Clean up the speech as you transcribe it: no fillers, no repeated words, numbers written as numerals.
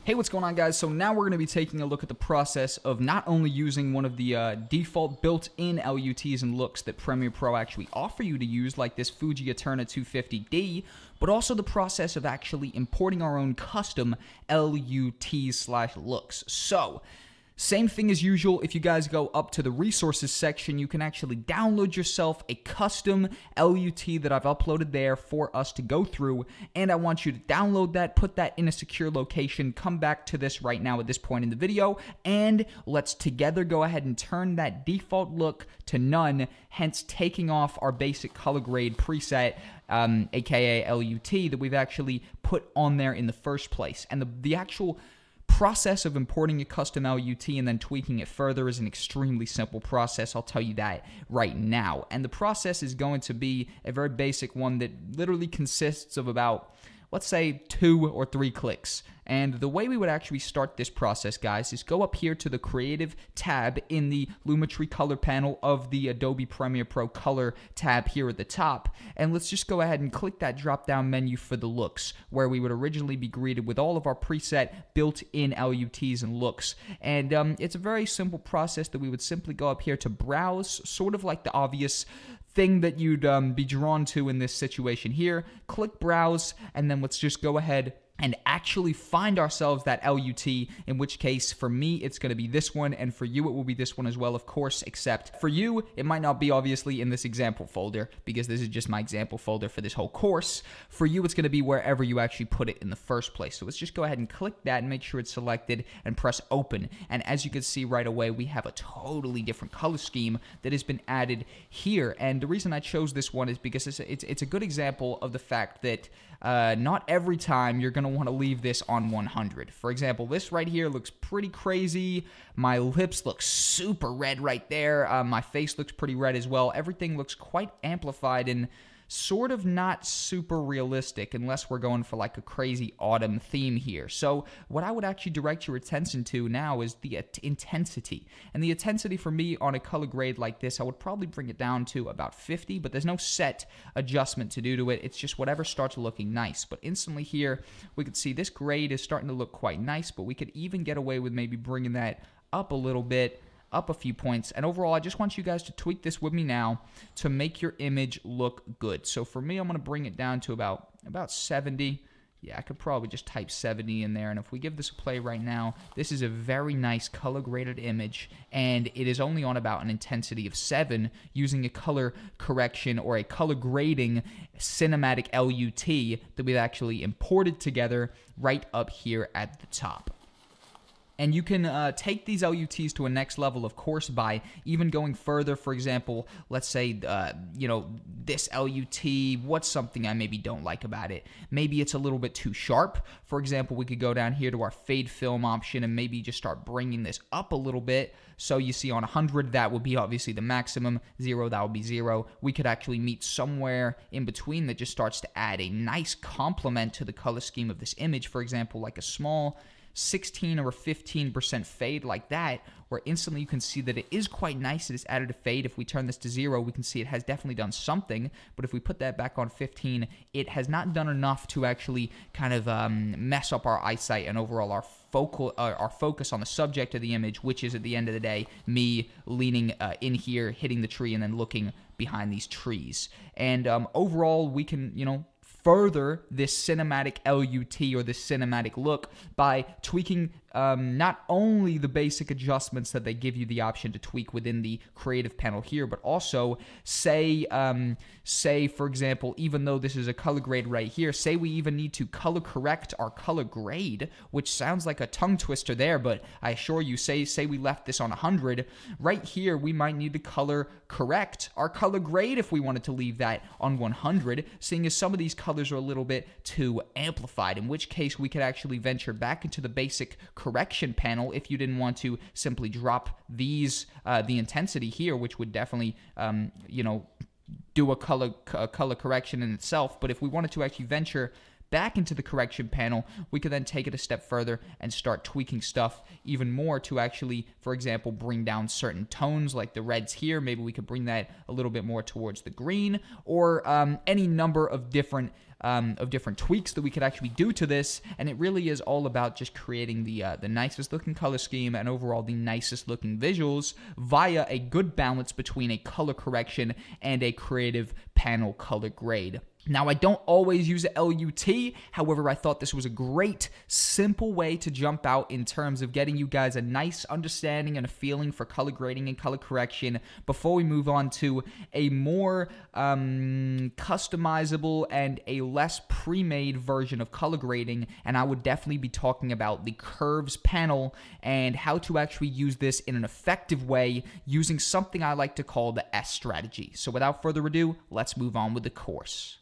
Hey, what's going on, guys? So now we're going to be taking a look at the process of not only using one of the default built-in LUTs and looks that Premiere Pro actually offer you to use, like this Fuji Eterna 250D, but also the process of actually importing our own custom LUTs/looks. So, same thing as usual, if you guys go up to the resources section, you can actually download yourself a custom LUT that I've uploaded there for us to go through, and I want you to download that, put that in a secure location, come back to this right now at this point in the video, and let's together go ahead and turn that default look to none, hence taking off our basic color grade preset, aka LUT, that we've actually put on there in the first place. And the actual process of importing a custom LUT and then tweaking it further is an extremely simple process. I'll tell you that right now. And the process is going to be a very basic one that literally consists of about, let's say, 2 or 3 clicks. And the way we would actually start this process, guys, is go up here to the Creative tab in the Lumetri color panel of the Adobe Premiere Pro Color tab here at the top. And let's just go ahead and click that drop-down menu for the looks, where we would originally be greeted with all of our preset built-in LUTs and looks. And it's a very simple process that we would simply go up here to Browse, sort of like the obvious thing that you'd be drawn to in this situation here. Click Browse, and then let's just go ahead and actually find ourselves that LUT, in which case, for me, it's going to be this one, and for you, it will be this one as well, of course, except for you, it might not be obviously in this example folder, because this is just my example folder for this whole course. For you, it's going to be wherever you actually put it in the first place. So let's just go ahead and click that and make sure it's selected and press open. And as you can see right away, we have a totally different color scheme that has been added here. And the reason I chose this one is because it's a good example of the fact that not every time you're going to want to leave this on 100. For example, this right here looks pretty crazy. My lips look super red right there. My face looks pretty red as well. Everything looks quite amplified and sort of not super realistic unless we're going for like a crazy autumn theme here. So what I would actually direct your attention to now is the intensity. And the intensity for me on a color grade like this, I would probably bring it down to about 50, but there's no set adjustment to do to it. It's just whatever starts looking nice. But instantly here, we could see this grade is starting to look quite nice, but we could even get away with maybe bringing that up a little bit, up a few points. And overall, I just want you guys to tweak this with me now to make your image look good. So for me, I'm going to bring it down to about 70. Yeah, I could probably just type 70 in there. And if we give this a play right now, this is a very nice color graded image, and it is only on about an intensity of 7 using a color correction or a color grading cinematic LUT that we've actually imported together right up here at the top. And you can take these LUTs to a next level, of course, by even going further. For example, let's say, this LUT, what's something I maybe don't like about it? Maybe it's a little bit too sharp. For example, we could go down here to our fade film option and maybe just start bringing this up a little bit. So you see on 100, that would be obviously the maximum. 0, that would be 0. We could actually meet somewhere in between that just starts to add a nice complement to the color scheme of this image. For example, like a small 16 or 15% fade like that, where instantly you can see that it is quite nice. It is added a fade. If we turn this to 0, we can see it has definitely done something. But if we put that back on 15, it has not done enough to actually kind of mess up our eyesight and overall our focus on the subject of the image, which is at the end of the day me leaning in here, hitting the tree, and then looking behind these trees. And overall, we can, further this cinematic LUT or this cinematic look by tweaking not only the basic adjustments that they give you the option to tweak within the creative panel here, but also say for example, even though this is a color grade right here, say we even need to color correct our color grade, which sounds like a tongue twister there, but I assure you, say we left this on 100, right here we might need to color correct our color grade if we wanted to leave that on 100, seeing as some of these colors are a little bit too amplified, in which case we could actually venture back into the basic correction panel if you didn't want to simply drop these the intensity here, which would definitely do a color correction in itself. But if we wanted to actually venture back into the correction panel, we could then take it a step further and start tweaking stuff even more to actually, for example, bring down certain tones like the reds here. Maybe we could bring that a little bit more towards the green, or any number of different different tweaks that we could actually do to this, and it really is all about just creating the nicest looking color scheme and overall the nicest looking visuals via a good balance between a color correction and a creative panel color grade. Now, I don't always use a LUT. However, I thought this was a great, simple way to jump out in terms of getting you guys a nice understanding and a feeling for color grading and color correction before we move on to a more customizable and a less pre-made version of color grading. And I would definitely be talking about the curves panel and how to actually use this in an effective way using something I like to call the S strategy. So without further ado, let's move on with the course.